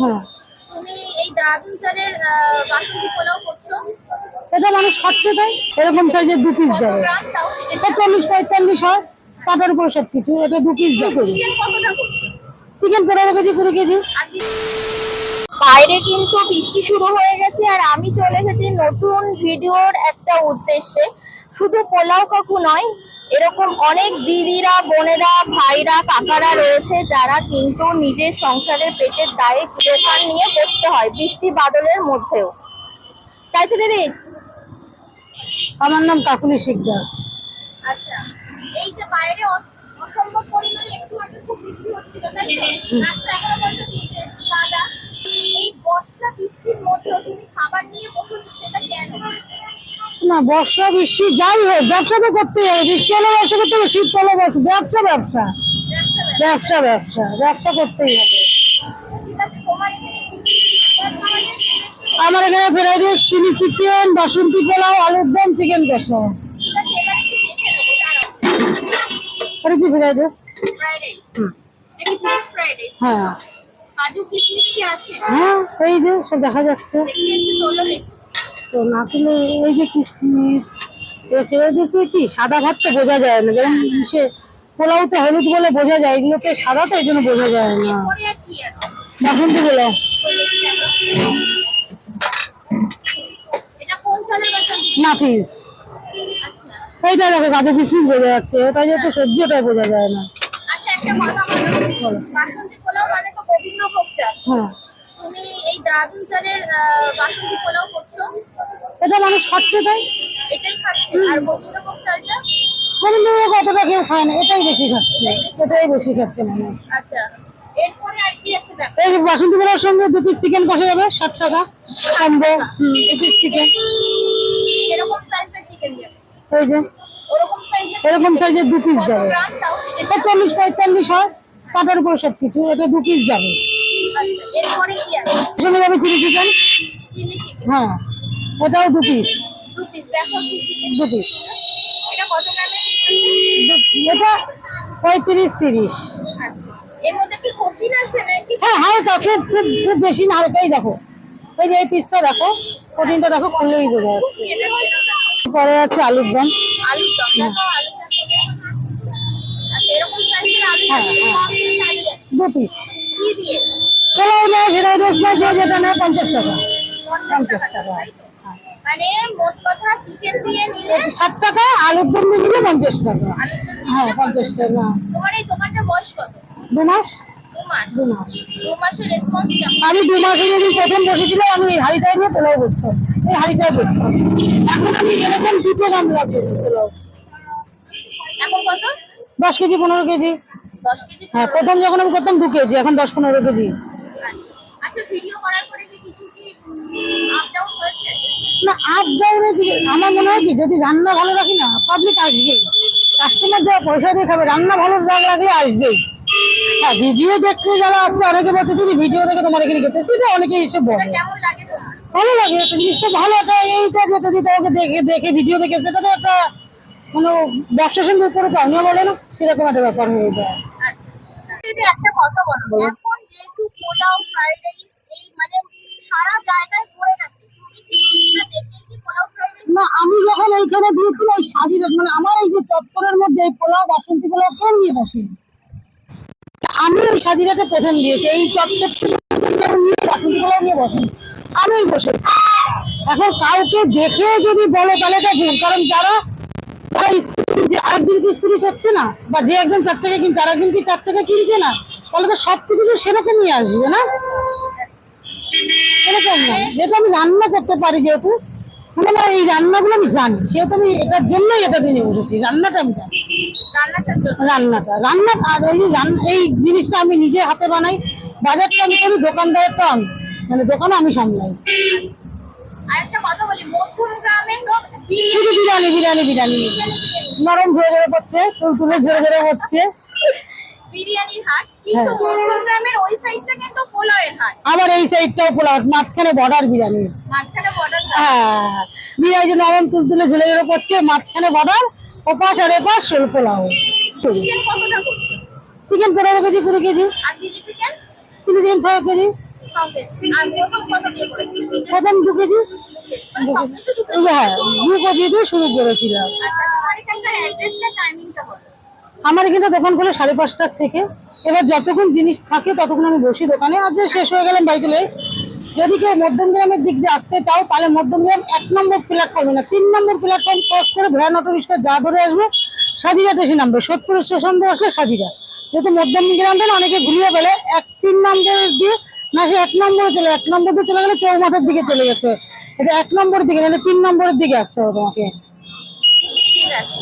হ্যাঁ। তুমি এই দাদুন চালের বাসন্তী পোলাও করছো? এটা মানুষ খাচ্ছে তাই এরকম সাইজের 2 পিস কত যাবে। গ্রাম তাও এটা 40-45 হয়, কাটার উপর সবকিছু। এটা 2 পিস যাবে। চিকেন কতটা করছো? Chicken 15 KG 20 KG. বাইরে কিন্তু বৃষ্টি শুরু হয়ে গেছে আর আমি চলে এসেছি নতুন ভিডিওর একটা উদ্দেশ্যে। শুধু পোলাও কাকু নয়, এরকম অনেক দিদিরা, বোনেরা, ভাইরা, কাকারা রয়েছে যারা কিন্তু নিজের সংসারের পেটের দায়ে দোকান নিয়ে বসতে হয় বৃষ্টি বাদলের মধ্যেও। তাই তো দিদি? আমার নাম কাকুলি শিকদার। আচ্ছা, এই যে বাইরে অসম্ভব পরিমাণে একটু আগে খুব বৃষ্টি হচ্ছিল, তাই তো? রাস্তা এখনো পর্যন্ত ভিজে কাদা। এই বর্ষা বৃষ্টির মধ্যে তুমি খাবার নিয়ে বসেছো, সেটা কেন? না, বর্ষা বৃষ্টি যাই হোক ব্যবসা তো করতেই হবে। বৃষ্টি হলে ব্যবসা করতে হবে, শীত হলে ব্যবসা ব্যবসা ব্যবসা ব্যবসা ব্যবসা করতেই হবে। ঠিক আছে, তোমার এখানে কি কি খাবার আছে? আমার এখানে ভ্যারাইটি চিলি চিকেন, বাসন্তী পোলাও, আলুর দম, চিকেন কষা। ঠিক আছে, এবার একটু দেখে নেবো তার আছে। আর কি ভ্যারাইটি? ফ্রাইড রাইস, এটা ভেজ ফ্রাইড রাইস। হ্যাঁ কাজু কিশমিশ কি আছে? হ্যাঁ, এই যে সব দেখা যাচ্ছে। দেখি একটু তোলো দেখি। তো না তুলে এই যে কিশমিশ ফেলে দিয়েছে। কি সাদা ভাত তো বোঝা যায় না, যেমন সে পোলাওতে হলুদ বলে বোঝা যায়, এগুলোতে সাদা তো এই জন্য বোঝা যায় না। এরপরে আর কি আছে? বাসন্তী পোলাও। এটা কোন চালের বাসন্তী? নাফিস। আচ্ছা এইটা দেখো কাজু কিশমিশ বোঝা যাচ্ছে, ওটা যেহেতু সবজি ওটাই বোঝা যায় না। আচ্ছা, একটা কথা বলো, বাসন্তী পোলাও মানে তো গোবিন্দভোগ চাল। হ্যাঁ, তুমি এই দাদুন চালের বাসন্তী পোলাও করছো? এটা মানুষ খাচ্ছে তাই। এটাই খাচ্ছে। আর গোবিন্দভোগ চালটা? গোবিন্দভোগ অতটা কেউ খায় না, এটাই বেশি খাচ্ছে। এটাই বেশি খাচ্ছে মানুষ। আচ্ছা, এরপরে আর কি আছে দেখো। এই বাসন্তী পোলাওর সঙ্গে 2 পিস চিকেন কষা যাবে 60 টাকা কম্বো। 2 piece chicken. এরকম সাইজের চিকেন যাবে? এই যে ওরকম সাইজের এরকম সাইজের 2 পিস কত যাবে। গ্রাম তাও চিকেন? এটা 40-45 হয়, কাটার উপর সবকিছু। এটা 2 পিস যাবে। আচ্ছা, এরপরে কি আছে? সঙ্গে যাবে চিলি চিকেন। চিলি চিকেন হ্যাঁ, এটাও 2 পিস। 2 পিস। দেখো কি চিকেন? 2 পিস। এটা কত গ্রামের? এটা 35-30। আচ্ছা, এর মধ্যে কি কঠিন আছে নাকি? হ্যাঁ হালকা, খুব খুব খুব বেশি না, হালকাই দেখো। এই যে এই পিসটা দেখো, প্রোটিনটা দেখো, খুললেই বোঝা যাচ্ছে। এটা ছিল না। পরে আছে আলুর দম। আলুর দম দেখো, আলুটা আচ্ছা, এরকম সাইজের আলু হ্যাঁ, আছে। হ্যাঁ। সব পিস আলু আছে। 2 পিস। কি দিয়ে? পোলাও নেয়, ভেরাইটি নেয়, যে যেটা নেয় 50 টাকা। 50 টাকা, তাই তো? মানে মোট কথা চিকেন দিয়ে নিলে 60 টাকা, আলুর দম দিয়ে নিলে 50 টাকা। আলুর দম হ্যাঁ, নিলে 50 টাকা। তোমার এই দোকানটা বয়স কত? 2 মাস। 2 মাস। 2 মাস। 2 মাসের রেসপন্স কেমন? আমি 2 মাসে যেদিন প্রথম বসেছিলাম, আমি এই হাড়িটায় নিয়ে পোলাও বসতাম। এই হাড়িটায় বসতাম। এখন আমি এরকম 2 গামলা করি পোলাও। এখন কত? 10 কেজি 15 কেজি। 10 কেজি? হ্যাঁ, প্রথম যখন আমি করতাম 2 কেজি, এখন 10-15 কেজি। আচ্ছা আচ্ছা, ভিডিও করার পরে কি কিছু কি আপ ডাউন হয়েছে? না, আপ ডাউনে আমার মনে হয় কি, যদি রান্না ভালো রাখি না, পাবলিক আসবেই। কাস্টমার যা পয়সা দিয়ে খাবে, রান্না ভালো লাগলে আসবেই। হ্যাঁ, ভিডিও দেখতে যারা আসবে, অনেকে বলতে দিদি ভিডিও দেখে তোমার এখানে খেতে, সেটা অনেকে এসে বলে। কেমন লাগে তোমার? ভালো লাগে, একটা জিনিসটা ভালো। একটা এইটা যেটা যদি তোমাকে দেখে দেখে ভিডিও দেখে, সেটা তো একটা মানে ব্যবসার সঙ্গে উপরে পাওয়া বলে না, সেরকম একটা ব্যাপার হয়ে যায়। আচ্ছা, দিদি একটা কথা বলো, এখন যেহেতু পোলাও ফ্রাইড রাইস এই মানে সারা জায়গায় পড়ে গেছে, তুমি কি এটা দেখে কি পোলাও ফ্রাইড রাইস? না, আমি যখন এইখানে দিয়েছি ওই শাড়ির মানে আমার এই যে চত্বরের মধ্যে এই পোলাও বাসন্তী পোলাও কেউ নিয়ে বসে, আমি ওই সাজিরাটা প্রথম দিয়েছি। এই চত্বর নিয়ে বাসন্তী পোলাও নিয়ে বসেন, আমি বসে। এখন কাউকে দেখে যদি বলো তাহলে এটা ভুল, কারণ যারা আরেকজন কি স্কুটি হচ্ছে না, বা যে একজন 4 চাকা কিনছে আর একজন কি 4 চাকা কিনছে না, তাহলে তো সবকিছু তো সেরকম নিয়ে আসবে না, এরকম না। যেহেতু আমি রান্না করতে পারি, যেহেতু মানে এই রান্নাগুলো আমি জানি, সেহেতু আমি এটার জন্যই এটা নিয়ে বসেছি। রান্নাটা আমি জানি। রান্নাটার জন্য? রান্না আর ওই এই জিনিসটা আমি নিজে হাতে বানাই। বাজারটা আমি করি, দোকানদারটা আমি মানে দোকানে আমি সামলাই। আরেকটা কথা বলি, মধ্যম গ্রামে তো শুধু বিরিয়ানি বিরিয়ানি বিরিয়ানি, নরম ঝরে ঝরে পড়ছে, তুলে ঝরে ঝরে পড়ছে। বিরিয়ানির হাট, কিন্তু মধ্যম গ্রামের ওই সাইডটা কিন্তু পোলাওয়ের হাট। আবার এই সাইডটাও পোলাও, মাঝখানে বর্ডার বিরিয়ানি। মাঝখানে বর্ডার? হ্যাঁ, বিরিয়ানি নরম তুলতুলে ঝুলে ঝুলে পড়ছে, মাঝখানে বর্ডার, ওপাশ আর এপাশ শোল পোলাও। চিকেন কতটা করছো? Chicken 15 KG 20 KG. আর chilli chicken? Chilli chicken 6 KG. সঙ্গে আর প্রথম কত দিয়ে করেছিলেন? প্রথম 2 কেজি, সবকিছু ঢুকে হ্যাঁ 2 কেজি দিয়ে শুরু করেছিলাম। আচ্ছা, তোমার এখানকার অ্যাড্রেসটা টাইমিংটা বলো। আমার এখানে দোকান খোলে 5:30 থেকে। এবার যতক্ষণ জিনিস থাকে ততক্ষণ আমি বসি দোকানে, আর যে শেষ হয়ে গেলাম বাড়ি চলে যাই। যদি কেউ মধ্যমগ্রামের দিক দিয়ে আসতে চাও তাহলে মধ্যমগ্রাম 1 নম্বর প্ল্যাটফর্মে না 3 নম্বর প্ল্যাটফর্ম ক্রস করে ভ্যান অটো রিক্সা যা ধরে আসবে সাজিঘাট এসে নামবে। সোদপুর স্টেশন দিয়ে আসলে সাজিঘাট। যেহেতু মধ্যমগ্রাম থেকে অনেকে ঘুরিয়ে ফেলে 3 নম্বর দিয়ে, না সে 1 নম্বরে চলে, 1 নম্বর দিয়ে চলে গেলে চৌমাথার দিকে চলে গেছে। এটা 1 নম্বরের দিকে, 3 নম্বরের দিকে আসতে হবে তোমাকে। ঠিক আছে।